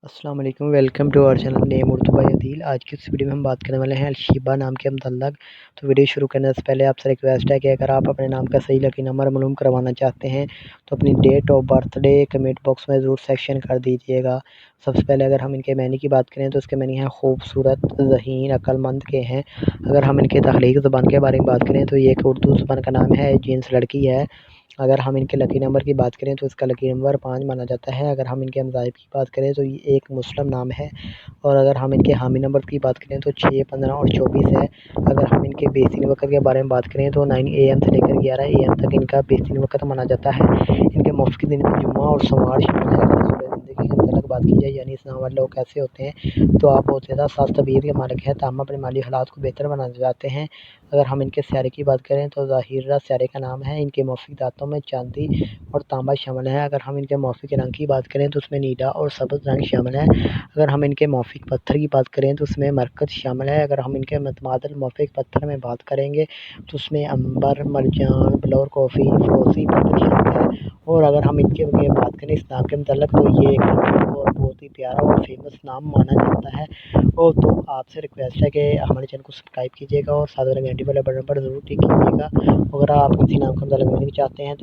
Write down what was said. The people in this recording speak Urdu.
السلام علیکم، welcome to our channel name Urdu by Adeel. آج کی اس ویڈیو میں ہم بات کرنے والے ہیں الشیبہ نام کے متعلق۔ تو ویڈیو شروع کرنے سے پہلے آپ سے ریکویسٹ ہے کہ اگر آپ اپنے نام کا صحیح لکی نمبر معلوم کروانا چاہتے ہیں تو اپنی date of birth day comment box میں ضرور سیکشن کر دیجیے گا۔ سب سے پہلے اگر ہم ان کے معنی کی بات کریں تو اس کے معنی ہیں خوبصورت، ذہین، عقل مند کے ہیں۔ اگر ہم ان کے تخلیق زبان کے بارے میں بات کریں تو یہ ایک اردو زبان کا نام ہے، جنس لڑکی ہے۔ اگر ہم ان کے لکی نمبر کی بات کریں تو اس کا لکی نمبر 5 مانا جاتا ہے۔ اگر ہم ان کے مذاہب کی بات کریں تو یہ ایک مسلم نام ہے، اور اگر ہم ان کے حامی نمبر کی بات کریں تو 6، 15 اور 24 ہے۔ اگر ہم ان کے بیسین وقت کے بارے میں بات کریں تو 9 AM سے لے کر 11 AM تک ان کا بیسین وقت مانا جاتا ہے۔ ان کے موافقی دن میں جمعہ اور سوموار شامل ہے۔ اگر اصول زندگی کے متعلق بات کی جائے یعنی اس نام والے لوگ کیسے ہوتے ہیں تو آپ بہت زیادہ ساز طبیعت کے مالک ہیں، تاہم اپنے مالی حالات کو بہتر بنانا چاہتے ہیں۔ اگر ہم ان کے سیارے کی بات کریں تو ظاہرہ سیارے کا نام ہے۔ ان کے موافق دھاتوں میں چاندی اور تانبا شامل ہے۔ اگر ہم ان کے موافق رنگ کی بات کریں تو اس میں نیلا اور سبز رنگ شامل ہے۔ اگر ہم ان کے موافق پتھر کی بات کریں تو اس میں مرکز شامل ہے۔ اگر ہم ان کے متبادل موافق پتھر میں بات کریں گے تو اس میں عنبر، مرجان، بلور کافی، فروزی پتھر شامل ہے۔ اور اگر ہم ان کے بات کریں اس نام کے متعلق تو یہ ایک اور بہت ہی پیارا اور فیمس نام مانا جاتا ہے۔ اور تو آپ سے ریکویسٹ ہے کہ ہمارے چینل کو سبسکرائب کیجیے گا اور ساتھ میں گھنٹی والے بٹن پر ضرور ٹک کیجیے گا۔ اگر آپ کسی نام کا متعلق چاہتے ہیں تو